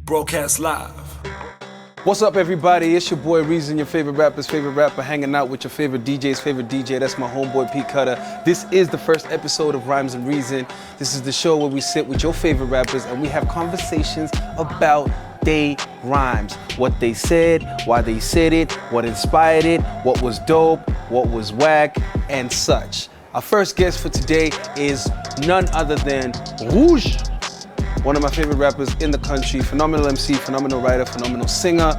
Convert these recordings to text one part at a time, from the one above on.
Broadcast live. What's up, everybody? It's your boy Reason, your favorite rapper's favorite rapper, hanging out with your favorite DJ's favorite DJ. That's my homeboy Pete Cutter. This is the first episode of Rhymes and Reason. This is the show where we sit with your favorite rappers and we have conversations about they rhymes. What they said, why they said it, what inspired it, what was dope, what was whack, and such. Our first guest for today is none other than Rouge, one of my favorite rappers in the country, phenomenal MC, phenomenal writer, phenomenal singer,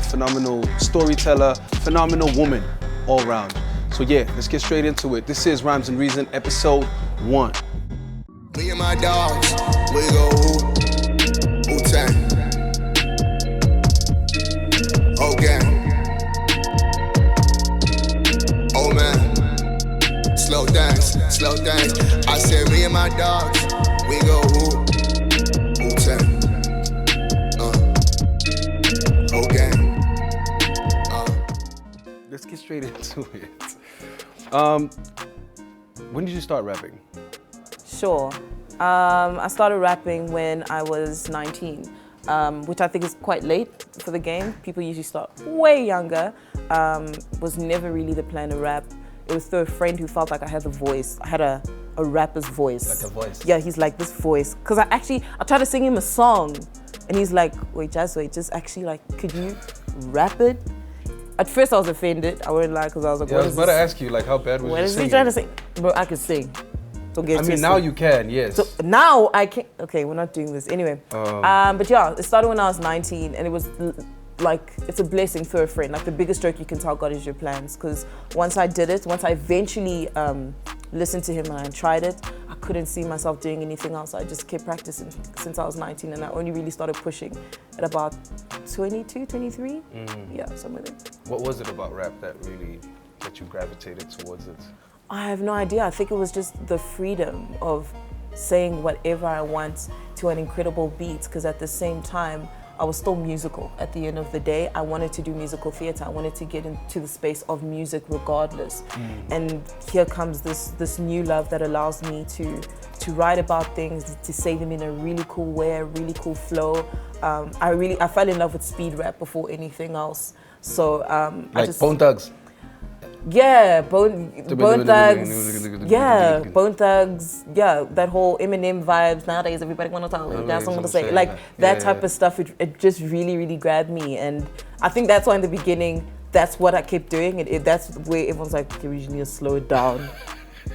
phenomenal storyteller, phenomenal woman, all around. So yeah, let's get straight into it. This is Rhymes and Reason, episode 1. Me and my dogs, we go Wu-Tang. Okay. Oh man, slow dance. I said me and my dogs, we go Wu-Tang. Okay. Let's get straight into it. When did you start rapping? Sure. I started rapping when I was 19, which I think is quite late for the game. People usually start way younger. Was never really the plan to rap. It was through a friend who felt like I had the voice. I had a rapper's voice. Like a voice? Yeah, he's like, this voice. Because I tried to sing him a song, and he's like, wait, just actually, like, could you rap it? At first I was offended, I wouldn't lie, because I was like, I was about to ask you, like, how bad was what your is singing? he trying to sing? Bro, I could sing. Don't get twisted. Now you can, yes. So now I can. Okay, we're not doing this anyway. But yeah, it started when I was 19, and it was like, it's a blessing for a friend. Like, the biggest joke you can tell God is your plans. Because once I did it, once I eventually listened to him and I tried it, I couldn't see myself doing anything else. I just kept practicing since I was 19, and I only really started pushing at about 22, 23. Yeah, somewhere there. What was it about rap that you gravitated towards it? I have no idea. I think it was just the freedom of saying whatever I want to an incredible beat, because at the same time, I was still musical. At the end of the day, I wanted to do musical theater. I wanted to get into the space of music regardless. And here comes this new love that allows me to write about things, to say them in a really cool way, a really cool flow. I fell in love with speed rap before anything else. So Bone Thugs. Yeah, Bone Thugs. Yeah, Bone Thugs. Yeah, that whole Eminem vibes. Nowadays, everybody want to talk. That's what I'm gonna say. Like that type of stuff. It just really, really grabbed me, and I think that's why in the beginning, that's what I kept doing. That's where everyone's like, okay, we just need to slow it down,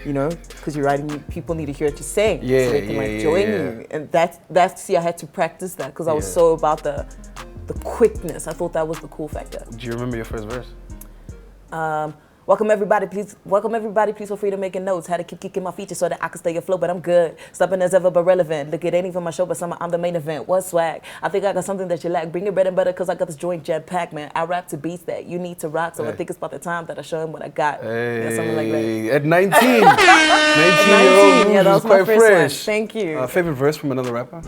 you know, because you're writing. People need to hear what you're saying, so they can join you. And that's I had to practice that because I was so about the quickness. I thought that was the cool factor. Do you remember your first verse? Welcome everybody, please feel free to make notes. Had to keep kicking my features so that I can stay afloat, but I'm good. Stopping as ever but relevant. Look, it ain't even my show, but somehow I'm the main event. What swag? I think I got something that you lack. Bring your bread and butter, cause I got this joint jam-packed, man. I rap to beats that you need to rock, so I think it's about the time that I show him what I got. Yeah, something like that. At 19. 19-year-old, yeah, that was my quite first fresh. one. Thank you. Favorite verse from another rapper?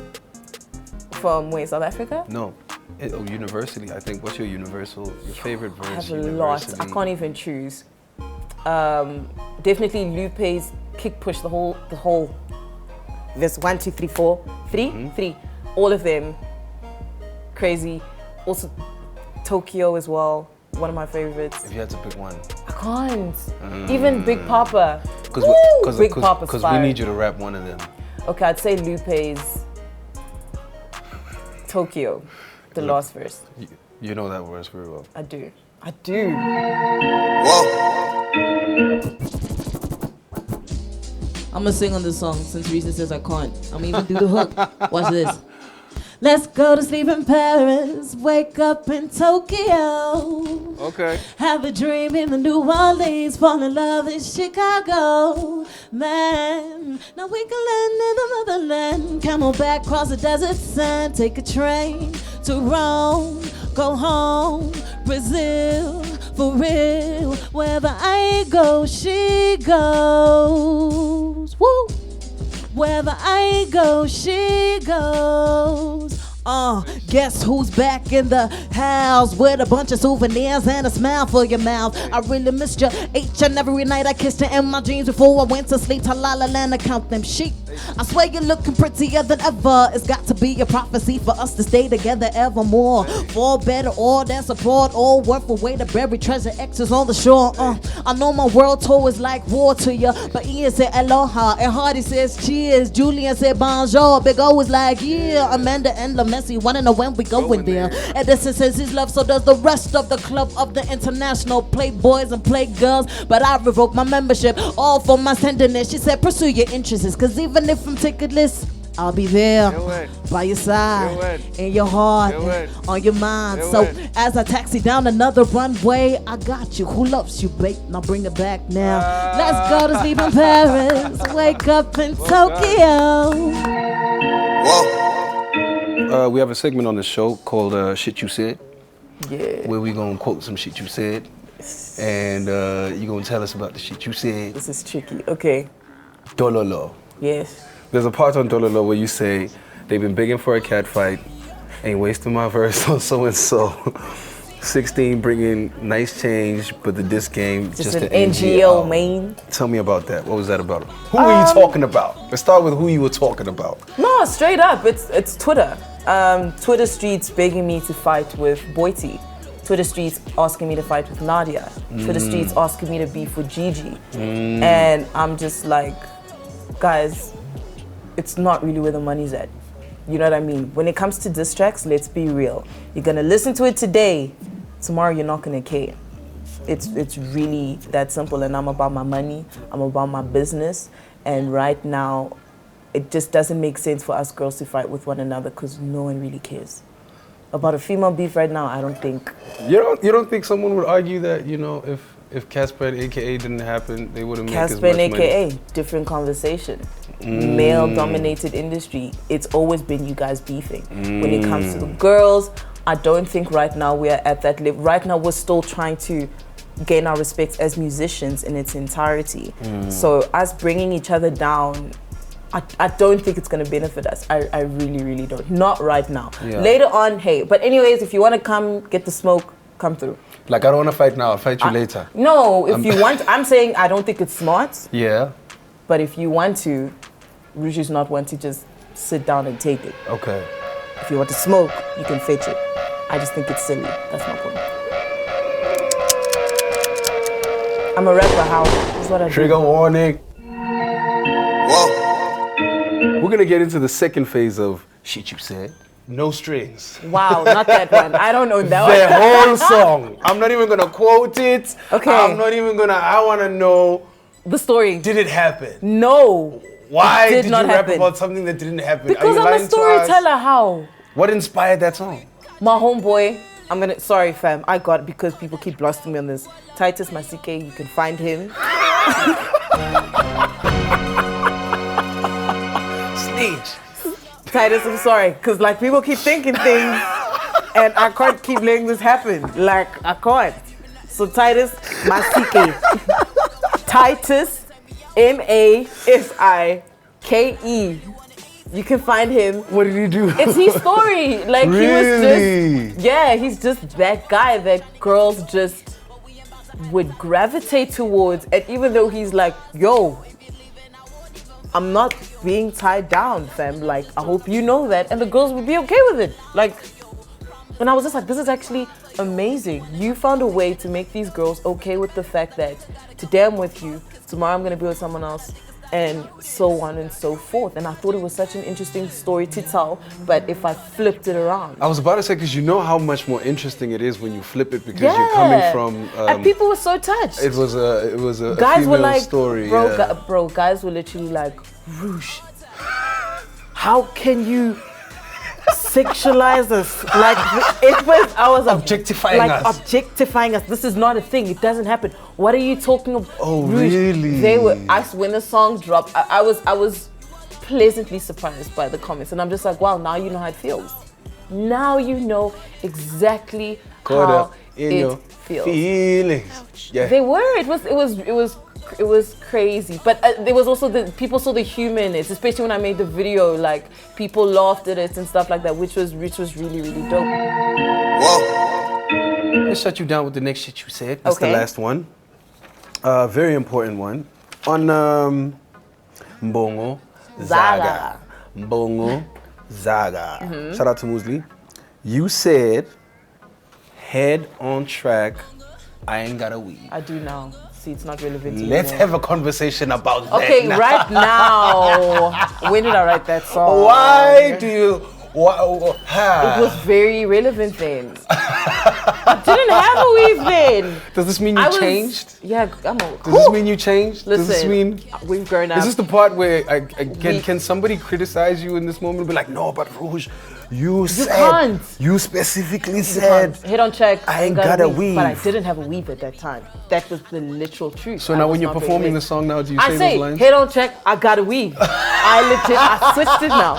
From where, South Africa? No. Universally, I think. What's your favorite verse? I have a lot. I can't even choose. Definitely Lupe's kick push, the whole. There's 1, 2, 3, 4, 3. All of them, crazy. Also, Tokyo as well. One of my favorites. If you had to pick one, I can't. Even Big Papa. Because we need you to rap one of them. Okay, I'd say Lupe's Tokyo, the last verse. You know that verse very well. I do. Whoa. I'm gonna sing on this song since Reason says I can't. I'm gonna even do the hook. Watch this. Let's go to sleep in Paris, wake up in Tokyo. Okay. Have a dream in the New Orleans, fall in love in Chicago. Man, now we can land in the motherland. Camelback, cross the desert sand, take a train to Rome, go home, Brazil, for real. Wherever I go, she goes. Woo! Wherever I go, she goes. Guess who's back in the house with a bunch of souvenirs and a smile for your mouth. I really missed you each and every night. I kissed you in my dreams before I went to sleep. Talala land, I count them sheep. I swear you're looking prettier than ever. It's got to be a prophecy for us to stay together evermore. For better or than support, all worth a way to bury treasure X's on the shore. I know my world tour is like war to you, but Ian said aloha and Hardy says cheers. Julian said bonjour. Big O was like yeah. Amanda and LaMessy wanna know when we going there. Edison says his love, so does the rest of the club of the international playboys and playgirls. But I revoked my membership, all for my tenderness. She said pursue your interests, cause even if I'm ticketless, I'll be there by your side, in your heart, on your mind. So as I taxi down another runway, I got you. Who loves you, babe? Now bring it back now. Let's go to sleep in Paris, wake up in Tokyo. Whoa. We have a segment on the show called Shit You Said. Yeah. Where we gonna quote some shit you said. And you gonna tell us about the shit you said. This is tricky. Okay. Dololo. Yes. There's a part on Dololo where you say, they've been begging for a cat fight, ain't wasting my verse on so-and-so. 16 bringing nice change, but the disc game just an NGO, man. Tell me about that. What was that about? Who were you talking about? Let's start with who you were talking about. No, straight up, it's Twitter. Twitter streets begging me to fight with Boity. Twitter streets asking me to fight with Nadia. Twitter streets asking me to beef with Gigi. And I'm just like, guys, it's not really where the money's at. You know what I mean? When it comes to diss tracks, let's be real. You're gonna listen to it today, tomorrow you're not gonna care. It's really that simple, and I'm about my money, I'm about my business, and right now, it just doesn't make sense for us girls to fight with one another because no one really cares. About a female beef right now, I don't think. You don't think someone would argue that, you know, if Casper and AKA didn't happen, they wouldn't make as much money? Casper and AKA, different conversation. Male-dominated industry. It's always been you guys beefing. When it comes to the girls, I don't think right now we're at that level. Right now, we're still trying to gain our respect as musicians in its entirety. So us bringing each other down, I don't think it's going to benefit us. I really, really don't. Not right now. Yeah. Later on, hey. But anyways, if you want to come get the smoke, come through. Like, I don't want to fight now. I'll fight you later. No, if you want, I'm saying I don't think it's smart. Yeah. But if you want to, Rouge is not one to just sit down and take it. Okay. If you want to smoke, you can fetch it. I just think it's silly. That's my point. I'm a rapper, how? That's what I do. Trigger warning. Whoa. We're gonna get into the second phase of Shit You Said. No strings. Wow, not that one. I don't know that one. The whole song. I'm not even gonna quote it. Okay. I'm not even gonna, I wanna know. The story. Did it happen? No. Why did you not rap happen. about something that didn't happen? Because I'm a storyteller, how? What inspired that song? My homeboy, sorry fam, I got it because people keep blasting me on this. Titus Masike, you can find him. Snitch. Titus, I'm sorry, because like people keep thinking things and I can't keep letting this happen. Like, I can't. So Titus Masike. Titus, Masike. You can find him. What did he do? It's his story. Like, really? He was just, he's just that guy that girls just would gravitate towards. And even though he's like, yo, I'm not being tied down, fam. Like, I hope you know that. And the girls would be okay with it. Like, and I was just like, this is actually amazing. You found a way to make these girls okay with the fact that today I'm with you, tomorrow I'm gonna be with someone else, and so on and so forth. And I thought it was such an interesting story to tell, but if I flipped it around. I was about to say, because you know how much more interesting it is when you flip it, because you're coming from... and people were so touched. It was a guys female were like, story. Bro, guys were literally like, Rouge, how can you sexualize us? Like, I was objectifying us. Objectifying us. This is not a thing. It doesn't happen. What are you talking about? Oh, Rouge, really? when the song dropped, I was pleasantly surprised by the comments, and I'm just like, wow, now you know how it feels. Now you know exactly how it feels. Feelings. Yeah. They were. It was crazy. But there was also people saw the humor in it, especially when I made the video. Like people laughed at it and stuff like that, which was really dope. Whoa. Let's shut you down with the next shit you said. That's the last one. Very important one. On Mbongo Zaga. Mbongo Zaga. Shout out to Musli. You said, head on track, I ain't got a weed. I do now. See, it's not relevant anymore. Let's have a conversation about that. Okay, now. right now. When did I write that song? Why do you... It was very relevant then. I didn't have a weave then. Does this mean you changed? Yeah, I'm Does this mean you changed? Listen, Does this mean... we've grown up. Is this the part where can somebody criticize you in this moment and be like, no, but Rouge, you specifically said, Head on track, I ain't got a weave. But I didn't have a weave at that time. That was the literal truth. So now when you're performing the song now, do you say those lines? Head on track, I got a weave. I switched it now.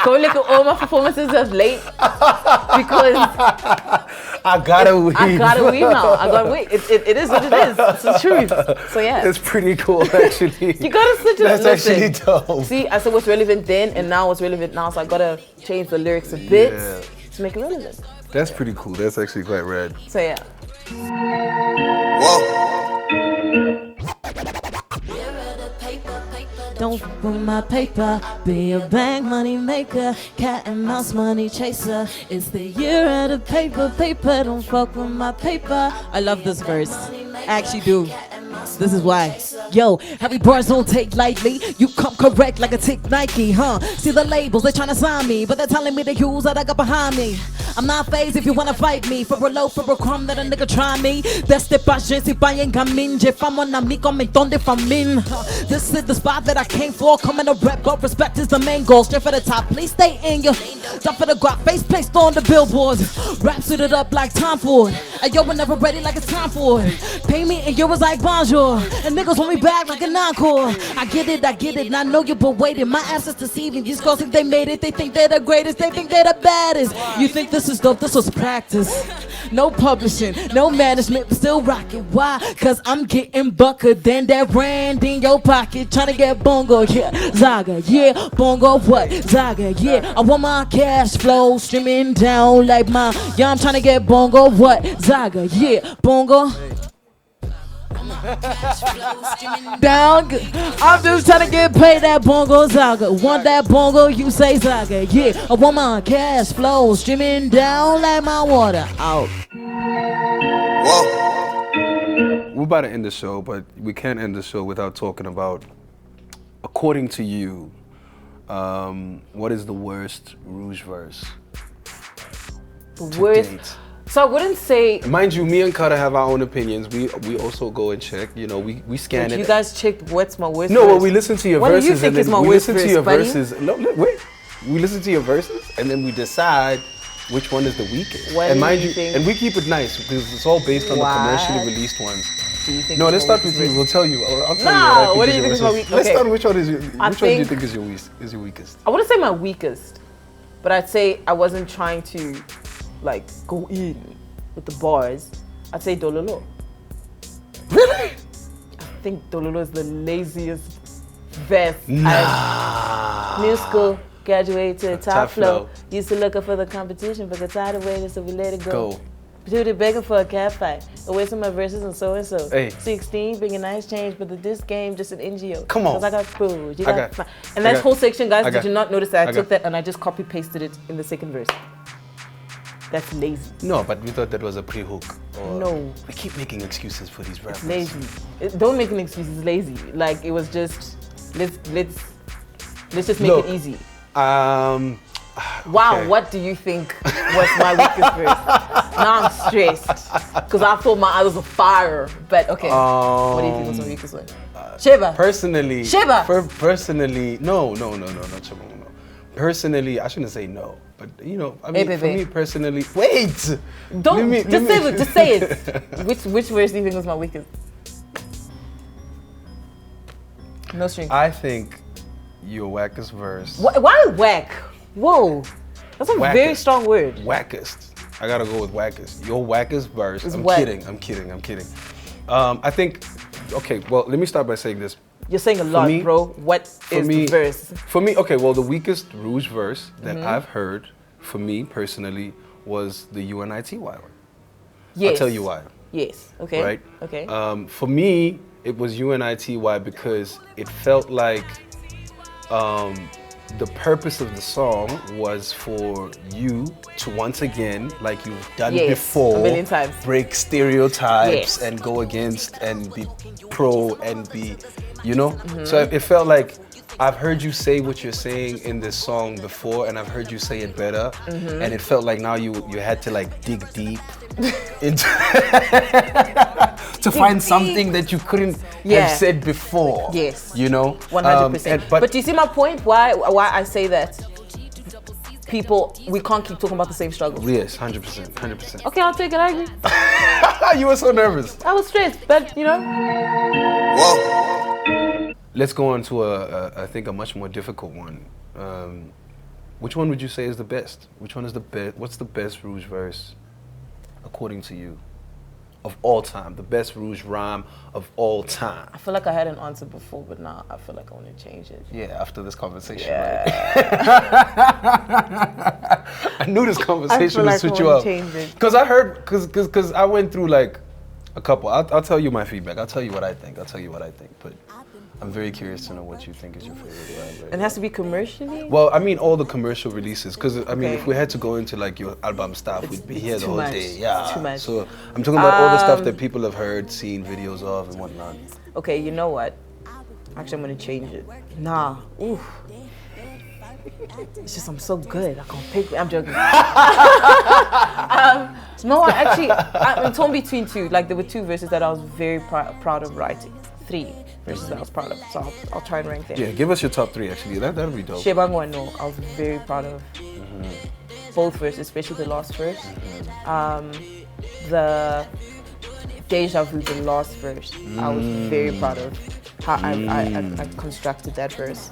Go look at all my performances of late because I got a weave. I got a weave now. I got a weave. It is what it is. It's the truth. So yeah. It's pretty cool actually. You gotta switch it up. That's actually dope. See, I said what's relevant then and now what's relevant now, so I gotta change the lyrics a bit to make it relevant. That's pretty cool. That's actually quite rad. So yeah. Whoa. Don't with my paper, be a bank money maker, cat and mouse money chaser. It's the year of the paper, don't fuck with my paper. I love this verse, I actually do. This is why. Yo, heavy bars don't take lightly. You come correct like a tick Nike, huh? See the labels, they tryna sign me, but they're telling me the hues that I got behind me. I'm not phased if you wanna fight me. For a low, for a crumb that a nigga try me. Desde pa' gente pa' engamin. Llevamos a mí con mi ton de famin. This is the spot that I came for. Coming to rep, but respect is the main goal. Straight for the top, please stay in your. Jump for the guap, face placed on the billboards. Rap suited up like Tom Ford. And yo, we're never ready like it's time for it. Pay me in euros like bonjour. And niggas want me back like an encore. I get it, and I know you've been waiting. My ass is deceiving. These girls think they made it. They think they're the greatest. They think they're the baddest. You think this is dope? This was practice. No publishing, no management, but still rocking. Why? Cause I'm getting bucker than that brand in your pocket. Tryna get bongo, yeah. Zaga, yeah. Bongo, what? Zaga, yeah. I want my cash flow streaming down like my. Yeah, I'm tryna get bongo, what? Zaga, yeah. Bongo. Down, I'm just trying to get paid that bongo zaga. Want that bongo, you say zaga. Yeah, I want my cash flow streaming down like my water out. Whoa. We're about to end the show, but we can't end the show without talking about, according to you, what is the worst Rouge verse? The worst. So I wouldn't say. Mind you, me and Carter have our own opinions. We also go and check. You know, we scan it. You guys checked what's my worst. No, well, we listen to your what verses. What do you think is my worst verse, Wait. We listen to your verses, and then we decide which one is the weakest. What and do mind you you, think? And we keep it nice because it's all based on the commercially released ones. No, let's start with you. We'll tell you. I'll tell you. What do you think is my weakest? Let's start. Which one do you think is your weakest? I wouldn't say my weakest, but I'd say I wasn't trying to, like, go in with the bars. I'd say Dololo. Really? I think Dololo is the laziest verse. Nah. New school, graduated to top flow. flow. Used to looking for the competition, but got tired of waiting, so we let it go. Go. Dude, begging for a cat fight. Away from my verses and so. Hey. 16, bring a nice change, but this game just an NGO. Come on. Cause I got food. You I got got- and I that got- whole section, guys, I did got- you not notice that I I took got- that and I just copy pasted it in the second verse? That's lazy. No, but we thought that was a pre-hook. Or No. We keep making excuses for these rappers. Lazy. Don't make an excuse. It's lazy. Like it was just let's just make Look, it easy. Wow, okay. What do you think was my weakest verse? Now I'm stressed because I thought my others were fire. But okay, what do you think was my weakest one? Sheba. Personally, Sheba. Personally, no, not Sheba, no. Personally, I shouldn't say no, but you know, I mean, Hey, for me personally, wait. Don't Let me- just say it. Which verse do you think was my weakest? No string. I think your wackest verse. Why whack? Whoa, that's a very Wackest. strong word. Wackest. I gotta go with wackest. Your wackest verse. Is I'm whack. kidding. I think okay, well, let me start by saying this. You're saying a lot, me- bro. What is the verse? For me, okay, well, the weakest Rouge verse that I've heard, for me personally, was the UNITY one. Yes. I'll tell you why. Yes. Okay. Right? Okay. For me, it was UNITY because it felt like the purpose of the song was for you to once again, like you've done before, a million times, break stereotypes and go against and be pro and be, you know? So it felt like I've heard you say what you're saying in this song before, and I've heard you say it better, and it felt like now you had to like dig deep into to find something that you couldn't have said before. Yes. You know? 100%. But do you see my point? Why I say that? People, we can't keep talking about the same struggles. Yes, 100%, 100%. Okay, I'll take it. I agree. You were so nervous. I was stressed, but you know. Whoa. Let's go on to I think a much more difficult one. Which one would you say is the best? Which one is the best? What's the best Rouge verse, according to you, of all time? The best Rouge rhyme of all time? I feel like I had an answer before, but now I feel like I want to change it. Yeah, after this conversation, right? I knew this conversation would switch you up. Because I heard, because I went through like a couple. I'll tell you my feedback. I'll tell you what I think. But I'm very curious to know what you think is your favorite rhyme. Right? It has to be commercially? Well, I mean all the commercial releases, because I mean if we had to go into like your album stuff, we'd be here the whole day. Yeah. Too much. So I'm talking about all the stuff that people have heard, seen videos of, and whatnot. Okay, you know what? Actually, I'm gonna change it. Nah. Ooh. It's just I'm so good. I can't pick. I'm joking. No, I'm torn between two. Like there were two verses that I was very proud of writing. 3 verses that I was proud of. So I'll try and rank them. Yeah, give us your top 3 actually. That'll be dope. Shebangwa No, I was very proud of both verses, especially the last verse. The Deja Vu, the last verse, I was very proud of how I constructed that verse.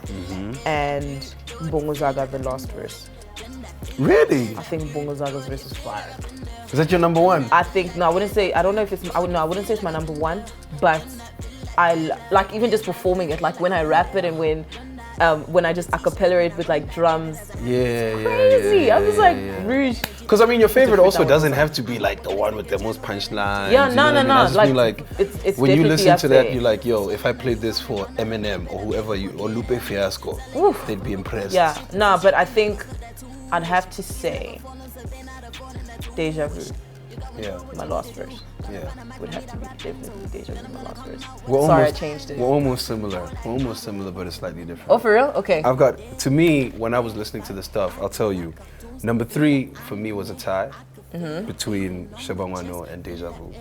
And Bongo Zaga, the last verse. Really? I think Bongo Zaga's verse is fire. Is that your number 1? I think, no, I wouldn't say, I don't know if it's, I wouldn't say it's my number 1, but I like even just performing it, like when I rap it and when I just acapella it with like drums. Crazy. I was like, Rouge. Because I mean, your favorite also doesn't have to be like the one with the most punchlines. Yeah, no. Like it's when you listen to that, there. you're like, yo, if I played this for Eminem or whoever or Lupe Fiasco, they'd be impressed. Yeah, no, but I think I'd have to say Deja Vu. Yeah. My last verse. Yeah. Would have to be definitely Deja Vu, my last verse. Sorry, I changed it. We're almost similar. But it's slightly different. Oh, for real? Okay. I've got, to me, when I was listening to the stuff, I'll tell you, number 3 for me was a tie between Shebangwa No and Deja Vu.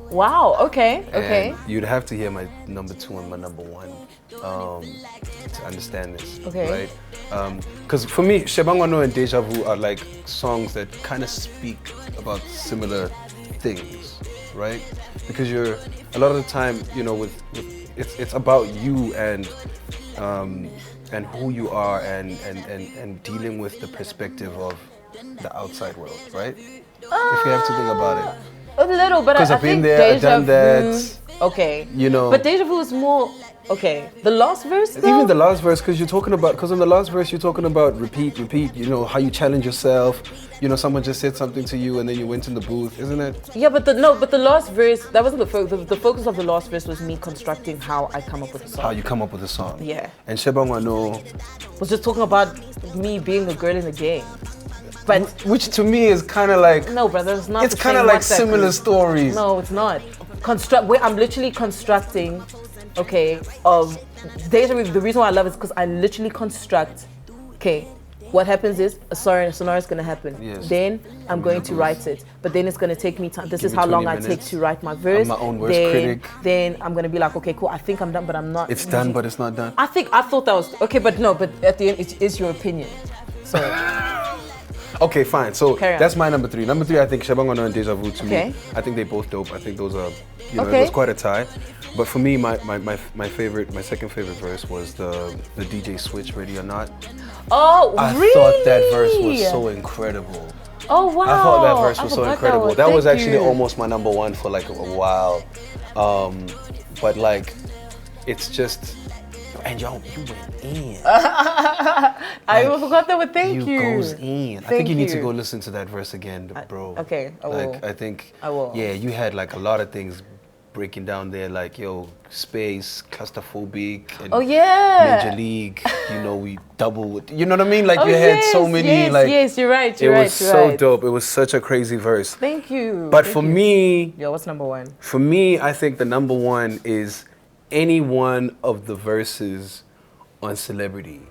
Wow, okay. And you'd have to hear my number 2 and my number 1 to understand this. Okay. Right? Because for me, Shebangwa No and Deja Vu are like songs that kind of speak about similar things, right? Because a lot of the time, you know, with it's about you and who you are and dealing with the perspective of the outside world, right? If you have to think about it. A little, but Because I I've been think there, I've Deja done that. Vu, okay. You know. But Deja Vu is more, okay. The last verse though? Even the last verse, because in the last verse you're talking about repeat, you know, how you challenge yourself. You know, someone just said something to you and then you went in the booth, isn't it? Yeah, but the last verse, that wasn't the focus. The focus of the last verse was me constructing how I come up with a song. How you come up with a song. Yeah. And Shebangwa No was just talking about me being a girl in the game. But which to me is kind of like, no, brother, it's not. It's kind of like similar stories. No, it's not. I'm literally constructing, okay, of Deja Vu. The reason why I love it is because I literally construct, okay, what happens is a scenario is going to happen. Yes. Then I'm going to write it. But then it's going to take me time. This is how long I take to write my verse. I'm my own worst critic. Then I'm going to be like, okay, cool, I think I'm done, but I'm not. It's done, but it's not done. I thought that was, okay, but no, but at the end, it is your opinion. So. Okay, fine. So Carry that's on. my number 3. Number 3, I think Shebangwa No and Deja Vu to me. I think they both dope. I think those are, you know, it was quite a tie. But for me, my second favorite verse was the DJ Switch, Ready or Not. Oh, really? I thought that verse was so incredible. Oh, wow. I thought that verse was so incredible. That was actually you. almost my number 1 for like a while. but like, it's just, and yo, you went in. I forgot that, but thank you. Goes in. I think you need to go listen to that verse again, bro. Okay, I will. Like, I think, I will. yeah, you had like a lot of things breaking down there, like, yo, space, claustrophobic, and Major League, you know, we double with, you know what I mean? Like, you had so many, yes, you're right, it was so dope. It was such a crazy verse. Thank you. But for me, yo, what's number one? For me, I think the number one is any one of the verses on Celebrity.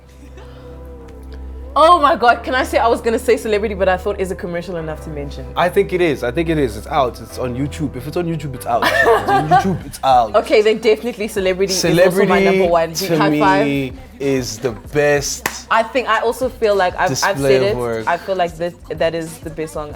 Oh my God, can I say, I was gonna say Celebrity, but I thought, is it commercial enough to mention? I think it is. It's out. It's on YouTube. If it's on YouTube, it's out. It's on YouTube, it's out. Okay, then definitely Celebrity is also my number one. To me is the best. I also feel like I've said it. Work. I feel like that is the best song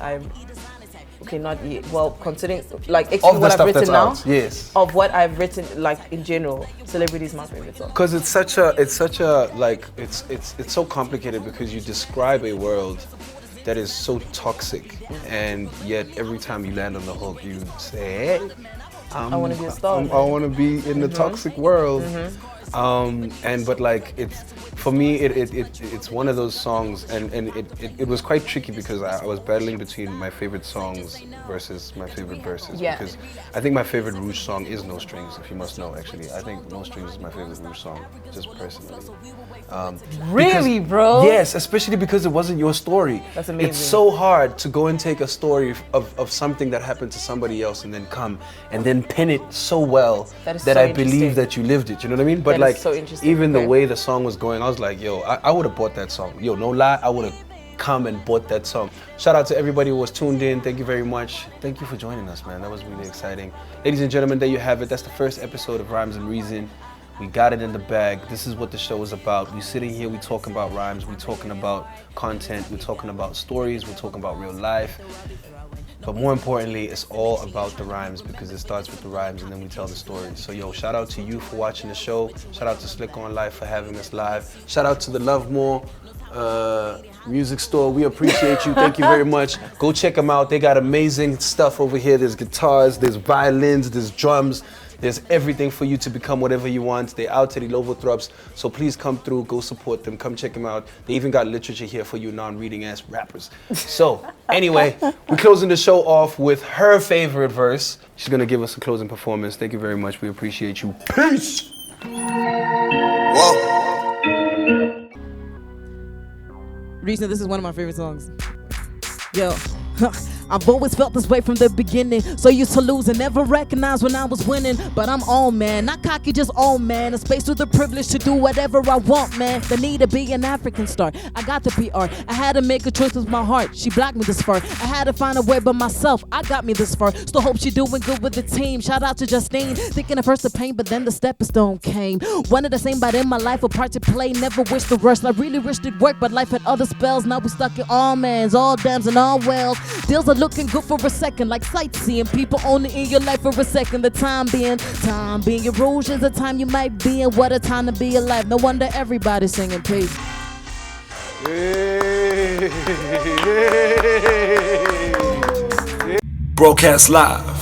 not yet. Well, considering like actually what I've written now. Yes. Of what I've written, like in general, Celebrity is my favorite song. Because it's such a like it's so complicated because you describe a world that is so toxic, and yet every time you land on the hook, you say, "Hey, I want to be a star. I want to be in the toxic world." But like for me it's one of those songs, and it was quite tricky because I was battling between my favorite songs versus my favorite verses. Yeah. Because I think my favorite Rouge song is No Strings, if you must know. Actually, I think No Strings is my favorite Rouge song, just personally. Really, bro? Yes, especially because it wasn't your story. That's amazing. It's so hard to go and take a story of something that happened to somebody else and then come and then pin it so well that I believe that you lived it. You know what I mean? But that like, so even the way the song was going, I was like, yo, I would have bought that song. Yo, no lie, I would have come and bought that song. Shout out to everybody who was tuned in. Thank you very much. Thank you for joining us, man. That was really exciting. Ladies and gentlemen, there you have it. That's the first episode of Rhymes and Reason. We got it in the bag. This is what the show is about. We sitting here, we talking about rhymes, we talking about content, we're talking about stories, we're talking about real life. But more importantly, it's all about the rhymes, because it starts with the rhymes and then we tell the stories. So yo, shout out to you for watching the show. Shout out to SlikourOnLife for having us live. Shout out to the Love More music store. We appreciate you. Thank you very much. Go check them out. They got amazing stuff over here. There's guitars, there's violins, there's drums. There's everything for you to become whatever you want. They're out to the Lovothrops, so please come through, go support them, come check them out. They even got literature here for you non-reading ass rappers. So anyway, we're closing the show off with her favorite verse. She's gonna give us a closing performance. Thank you very much. We appreciate you. Peace. Whoa. Reason, this is one of my favorite songs. Yo. I've always felt this way from the beginning. So used to lose and never recognized when I was winning. But I'm all man, not cocky, just all man. A space with the privilege to do whatever I want, man. The need to be an African star. I got the PR. I had to make a choice with my heart. She blocked me this far. I had to find a way by myself. I got me this far. Still hope she doing good with the team. Shout out to Justine. Thinking at first the pain, but then the stepping stone came. One of the same, but in my life a part to play. Never wished the worst. I really wished it worked, but life had other spells. Now we stuck in all mans, all dams, and all wells. Deals are looking good for a second, like sightseeing. People only in your life for a second. The time being your Rouge is the time you might be in. What a time to be alive. No wonder everybody's singing peace. Broadcast live